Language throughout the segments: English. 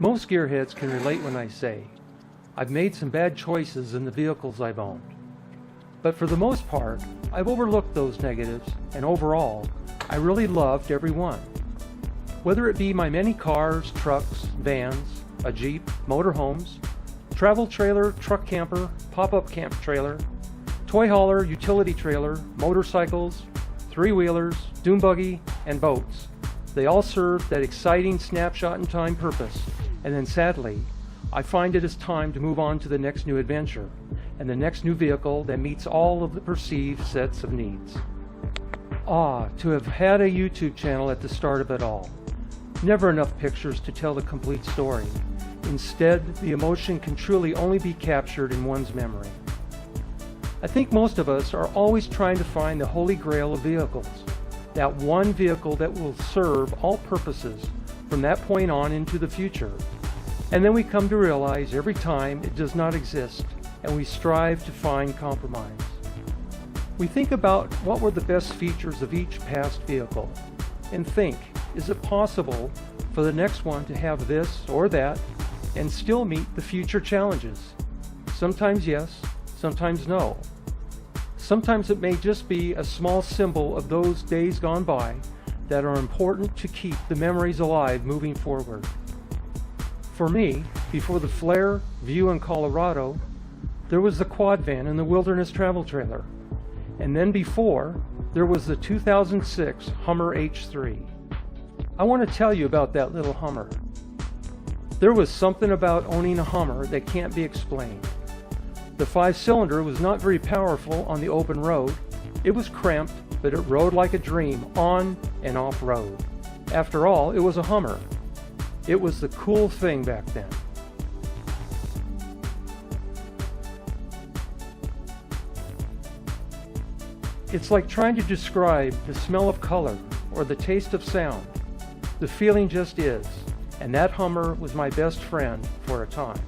Most gearheads can relate when I say, I've made some bad choices in the vehicles I've owned. But for the most part, I've overlooked those negatives, and overall, I really loved every one. Whether it be my many cars, trucks, vans, a Jeep, motorhomes, travel trailer, truck camper, pop-up camp trailer, toy hauler, utility trailer, motorcycles, three-wheelers, dune buggy, and boats. They all serve that exciting snapshot in time purpose, and then sadly, I find it is time to move on to the next new adventure, and the next new vehicle that meets all of the perceived sets of needs. To have had a YouTube channel at the start of it all. Never enough pictures to tell the complete story. Instead, the emotion can truly only be captured in one's memory. I think most of us are always trying to find the holy grail of vehicles, that one vehicle that will serve all purposes from that point on into the future. And then we come to realize every time it does not exist, and we strive to find compromise. We think about what were the best features of each past vehicle, and think, is it possible for the next one to have this or that, and still meet the future challenges? Sometimes yes, sometimes no. Sometimes it may just be a small symbol of those days gone by that are important to keep the memories alive moving forward. For me, before the Flare View in Colorado, there was the quad van and the wilderness travel trailer. And then before, there was the 2006 Hummer H3. I want to tell you about that little Hummer. There was something about owning a Hummer that can't be explained. The 5-cylinder was not very powerful on the open road. It was cramped, but it rode like a dream on and off road. After all, it was a Hummer. It was the cool thing back then. It's like trying to describe the smell of color or the taste of sound. The feeling just is, and that Hummer was my best friend for a time.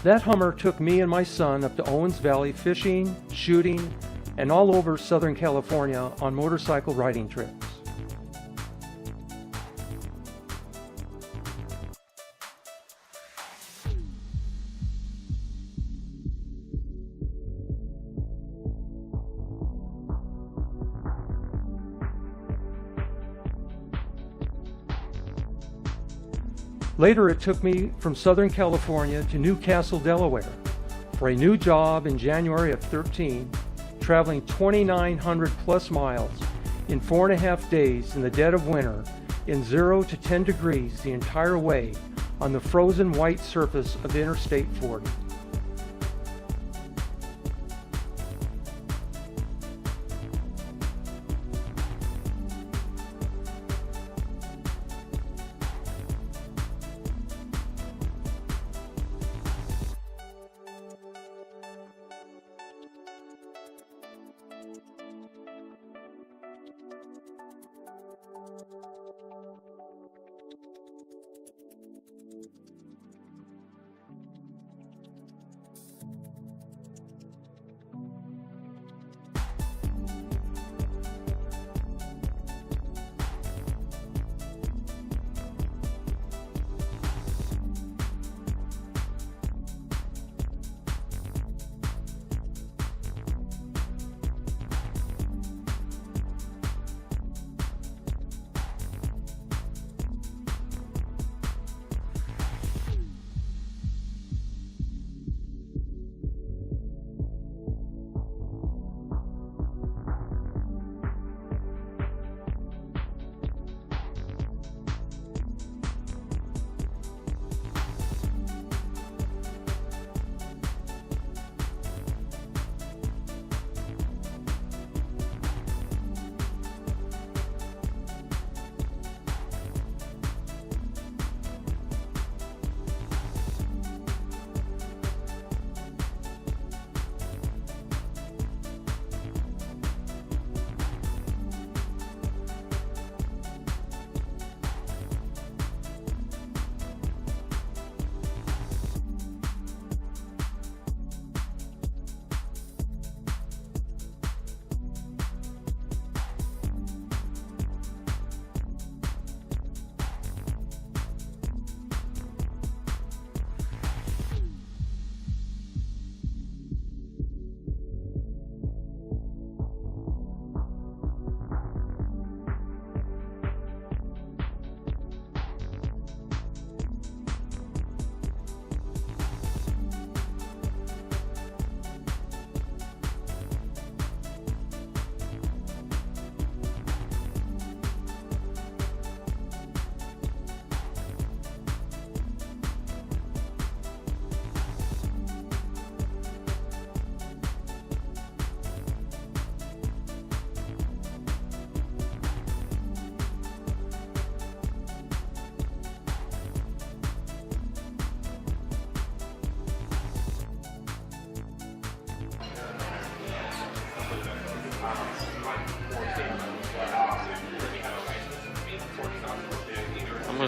That Hummer took me and my son up to Owens Valley fishing, shooting, and all over Southern California on motorcycle riding trips. Later, it took me from Southern California to Newcastle, Delaware, for a new job in January of 13, traveling 2,900 plus miles in 4.5 days in the dead of winter in 0 to 10 degrees the entire way on the frozen white surface of Interstate 40.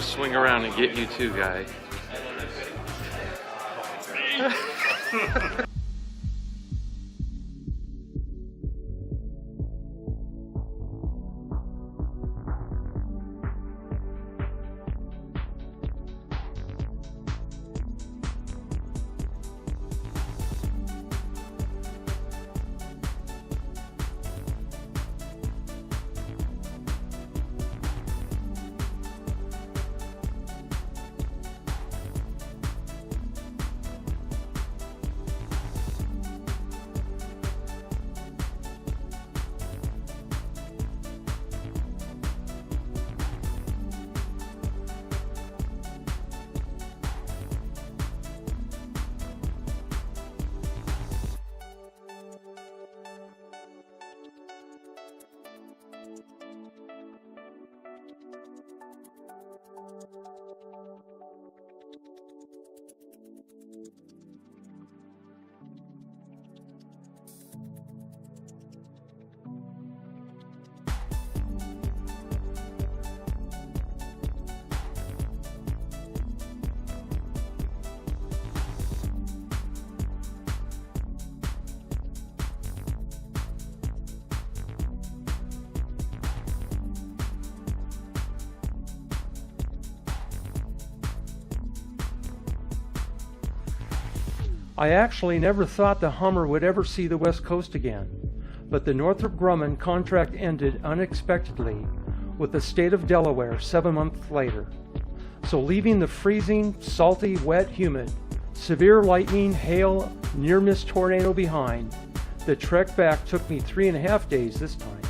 swing around and get you too, guy. I actually never thought the Hummer would ever see the West Coast again, but the Northrop Grumman contract ended unexpectedly with the state of Delaware 7 months later. So leaving the freezing, salty, wet, humid, severe lightning, hail, near-miss tornado behind, the trek back took me 3.5 days this time.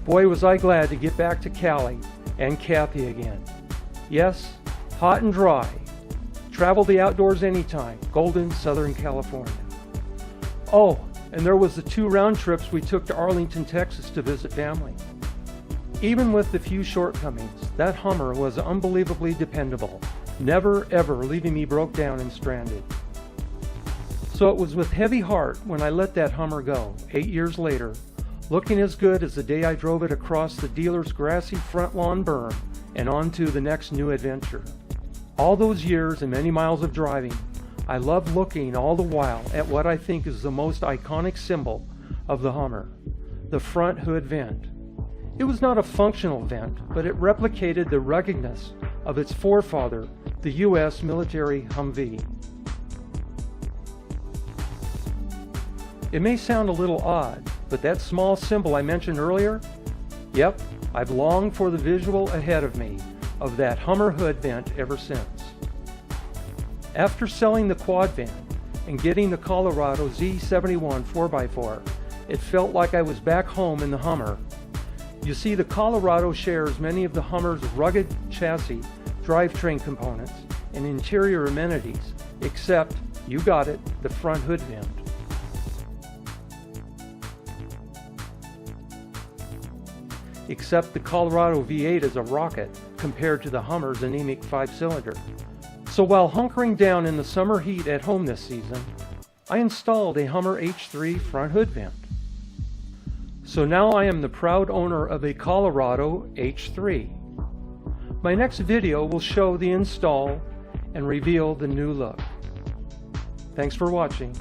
Boy, was I glad to get back to Cali and Kathy again. Yes, hot and dry. Travel the outdoors anytime. Golden, Southern California. Oh, and there was the 2 round trips we took to Arlington, Texas to visit family. Even with the few shortcomings, that Hummer was unbelievably dependable, never ever leaving me broke down and stranded. So it was with heavy heart when I let that Hummer go, 8 years later, looking as good as the day I drove it across the dealer's grassy front lawn berm and on to the next new adventure. All those years and many miles of driving, I loved looking all the while at what I think is the most iconic symbol of the Hummer, the front hood vent. It was not a functional vent, but it replicated the ruggedness of its forefather, the U.S. military Humvee. It may sound a little odd, but that small symbol I mentioned earlier, yep, I've longed for the visual ahead of me of that Hummer hood vent ever since. After selling the quad van and getting the Colorado Z71 4x4, it felt like I was back home in the Hummer. You see, the Colorado shares many of the Hummer's rugged chassis, drivetrain components, and interior amenities, except, you got it, the front hood vent. Except the Colorado V8 is a rocket compared to the Hummer's anemic 5-cylinder. So while hunkering down in the summer heat at home this season, I installed a Hummer H3 front hood vent. So now I am the proud owner of a Colorado H3. My next video will show the install and reveal the new look. Thanks for watching.